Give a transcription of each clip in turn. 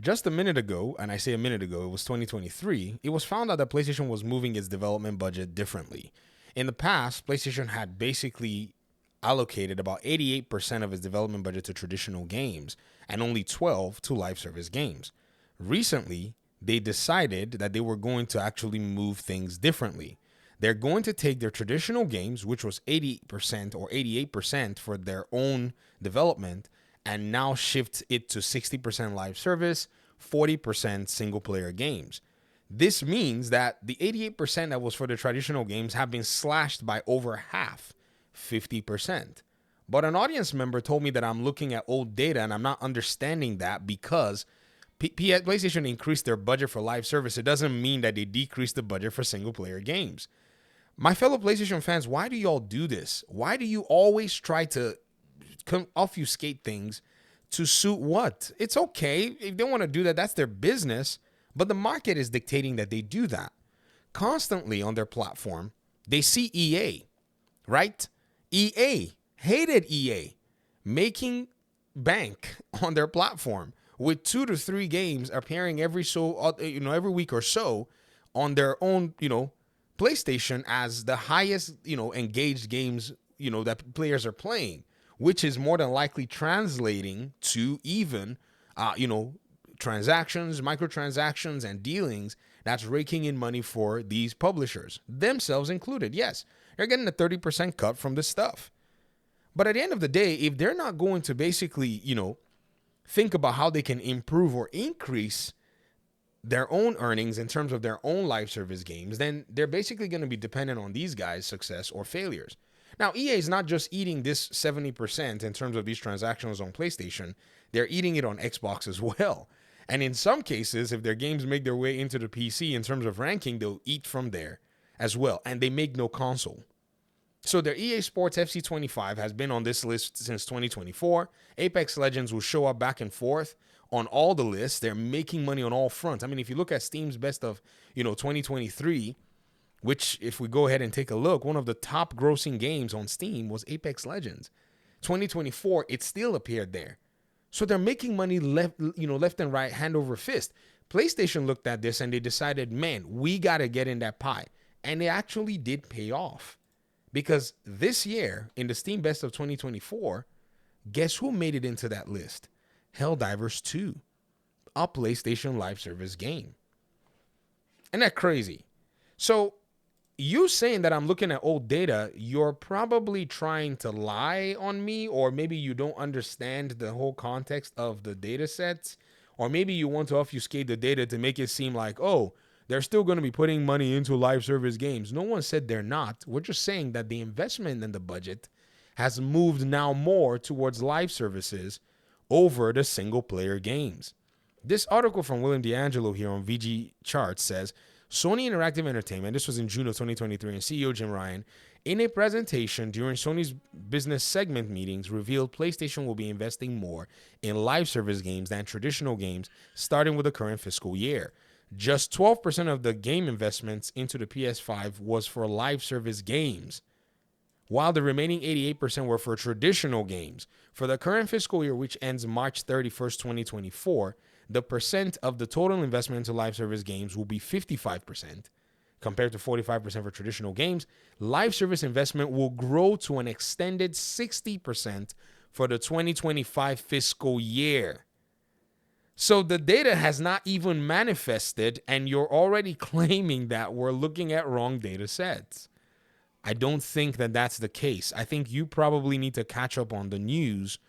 Just a minute ago, and I say a minute ago, it was 2023, it was found out that PlayStation was moving its development budget differently. In the past, PlayStation had basically allocated about 88% of its development budget to traditional games and only 12 to live service games. Recently, they decided that they were going to actually move things differently. They're going to take their traditional games, which was 80% or 88% for their own development, and now shift it to 60% live service, 40% single player games. This means that the 88% that was for the traditional games have been slashed by over half, 50%. But an audience member told me that I'm looking at old data and I'm not understanding that because PlayStation increased their budget for live service. It doesn't mean that they decreased the budget for single player games. My fellow PlayStation fans, why do y'all do this? Why do you always try to obfuscate things to suit what? It's okay. If they want to do that, that's their business. But the market is dictating that they do that. Constantly on their platform, they see EA, right? EA, hated EA, making bank on their platform with 2 to 3 games appearing every week or so on their own, PlayStation as the highest, engaged games, that players are playing, which is more than likely translating to even, transactions, microtransactions, and dealings that's raking in money for these publishers, themselves included. Yes, they're getting a 30% cut from this stuff. But at the end of the day, if they're not going to basically, think about how they can improve or increase their own earnings in terms of their own live service games, then they're basically going to be dependent on these guys' success or failures. Now, EA is not just eating this 70% in terms of these transactions on PlayStation. They're eating it on Xbox as well. And in some cases, if their games make their way into the PC in terms of ranking, they'll eat from there as well. And they make no console. So their EA Sports FC25 has been on this list since 2024. Apex Legends will show up back and forth on all the lists. They're making money on all fronts. I mean, if you look at Steam's best of, 2023, which if we go ahead and take a look, one of the top grossing games on Steam was Apex Legends. 2024, it still appeared there. So they're making money left and right, hand over fist. PlayStation looked at this and they decided, man, we got to get in that pie. And it actually did pay off. Because this year, in the Steam Best of 2024, guess who made it into that list? Helldivers 2, a PlayStation Live Service game. Isn't that crazy? So, you saying that I'm looking at old data, you're probably trying to lie on me, or maybe you don't understand the whole context of the data sets, or maybe you want to obfuscate the data to make it seem like, oh, they're still going to be putting money into live service games. No one said they're not. We're just saying that the investment in the budget has moved now more towards live services over the single player games. This article from William D'Angelo here on VG Charts says, Sony Interactive Entertainment, this was in June of 2023, and CEO Jim Ryan, in a presentation during Sony's business segment meetings, revealed PlayStation will be investing more in live service games than traditional games starting with the current fiscal year. Just 12% of the game investments into the PS5 was for live service games, while the remaining 88% were for traditional games. For the current fiscal year, which ends March 31st, 2024, the percent of the total investment into live service games will be 55%, compared to 45% for traditional games. Live service investment will grow to an extended 60% for the 2025 fiscal year. So the data has not even manifested, and you're already claiming that we're looking at wrong data sets. I don't think that that's the case. I think you probably need to catch up on the news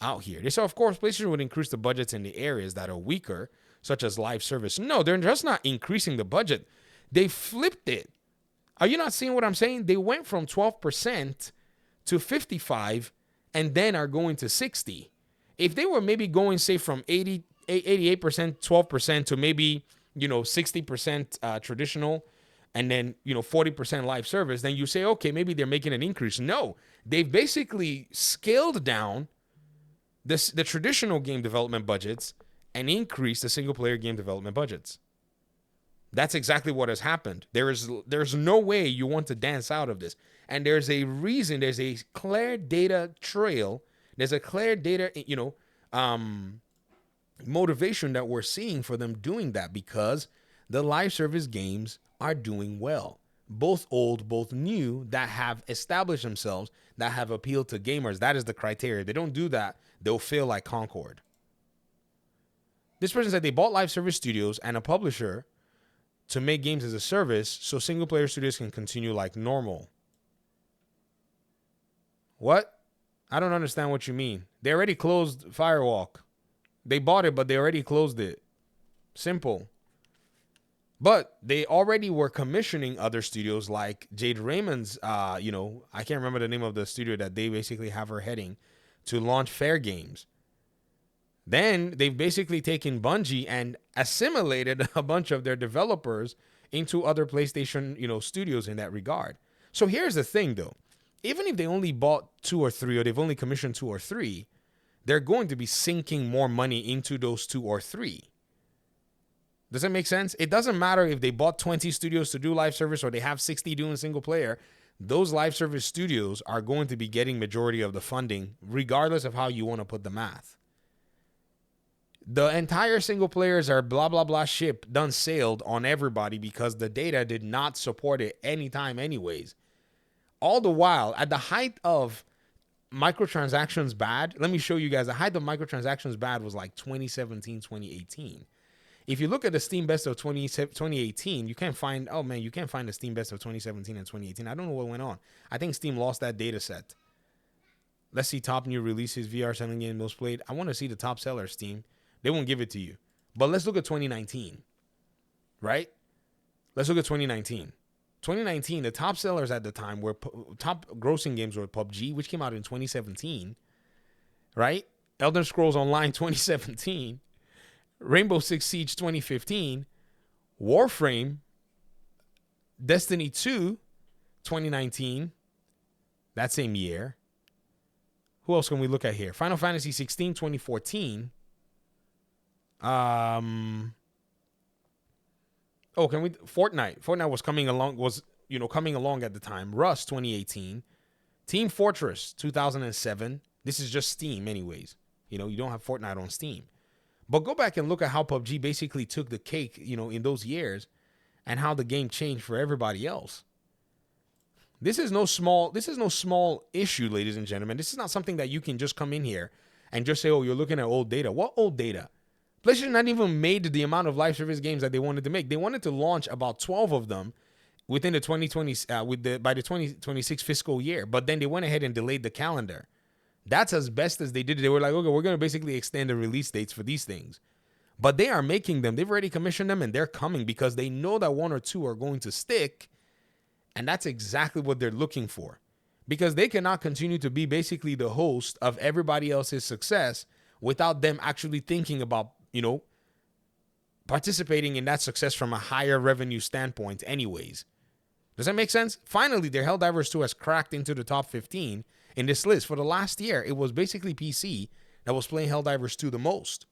out here. They say, of course, PlayStation would increase the budgets in the areas that are weaker, such as live service. No, they're just not increasing the budget. They flipped it. Are you not seeing what I'm saying? They went from 12% to 55% and then are going to 60%. If they were maybe going, say, from 88%, 12% to maybe, 60% traditional and then, 40% live service, then you say, okay, maybe they're making an increase. No, they've basically scaled down the traditional game development budgets and increased the single player game development budgets. That's exactly what has happened. There's no way you want to dance out of this. And there's a reason, there's a clear data trail. There's a clear data, motivation that we're seeing for them doing that, because the live service games are doing well. Both old, both new, that have established themselves, that have appealed to gamers. That is the criteria. They don't do that, they'll fail like Concord. This person said they bought live service studios and a publisher to make games as a service so single player studios can continue like normal. What? I don't understand what you mean. They already closed Firewalk. They bought it, but they already closed it. Simple. But they already were commissioning other studios like Jade Raymond's, I can't remember the name of the studio that they basically have her heading to launch Fair Games. Then they've basically taken Bungie and assimilated a bunch of their developers into other PlayStation, studios in that regard. So here's the thing, though. Even if they only bought 2 or 3, or they've only commissioned 2 or 3, they're going to be sinking more money into those 2 or 3. Does that make sense? It doesn't matter if they bought 20 studios to do live service or they have 60 doing single player. Those live service studios are going to be getting majority of the funding, regardless of how you want to put the math. The entire single players are blah, blah, blah ship done sailed on everybody because the data did not support it anytime anyways. All the while, at the height of microtransactions bad, let me show you guys, the height of microtransactions bad was like 2017, 2018. If you look at the Steam Best of 2018, you can't find, you can't find the Steam Best of 2017 and 2018. I don't know what went on. I think Steam lost that data set. Let's see top new releases, VR selling game most played. I want to see the top sellers, Steam. They won't give it to you. But let's look at 2019, right? Let's look at 2019. 2019, the top sellers at the time were top grossing games were PUBG, which came out in 2017, right? Elder Scrolls Online 2017, Rainbow Six Siege 2015, Warframe, Destiny 2 2019, that same year. Who else can we look at here? Final Fantasy 16 2014. Fortnite was coming along at the time. Rust 2018, Team Fortress 2007. This is just Steam anyways. You don't have Fortnite on Steam. But go back and look at how PUBG basically took the cake, in those years, and how the game changed for everybody else. This is no small issue, ladies and gentlemen. This is not something that you can just come in here and just say, oh, you're looking at old data. What old data? PlayStation not even made the amount of live service games that they wanted to make. They wanted to launch about 12 of them within the 2020 by the 2026 fiscal year, but then they went ahead and delayed the calendar. That's as best as they did. They were like, okay, we're going to basically extend the release dates for these things. But they are making them. They've already commissioned them, and they're coming because they know that 1 or 2 are going to stick, and that's exactly what they're looking for. Because they cannot continue to be basically the host of everybody else's success without them actually thinking about participating in that success from a higher revenue standpoint anyways. Does that make sense? Finally, their Helldivers 2 has cracked into the top 15 in this list. For the last year, it was basically PC that was playing Helldivers 2 the most.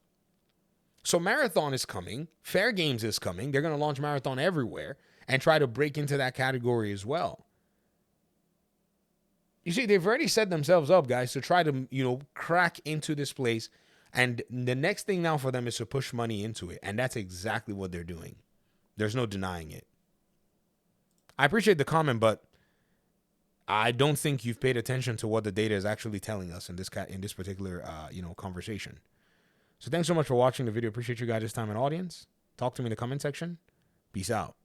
So Marathon is coming. Fair Games is coming. They're going to launch Marathon everywhere and try to break into that category as well. You see, they've already set themselves up, guys, to try to, crack into this place. And the next thing now for them is to push money into it. And that's exactly what they're doing. There's no denying it. I appreciate the comment, but I don't think you've paid attention to what the data is actually telling us in this particular conversation. So thanks so much for watching the video. Appreciate you guys' time and audience. Talk to me in the comment section. Peace out.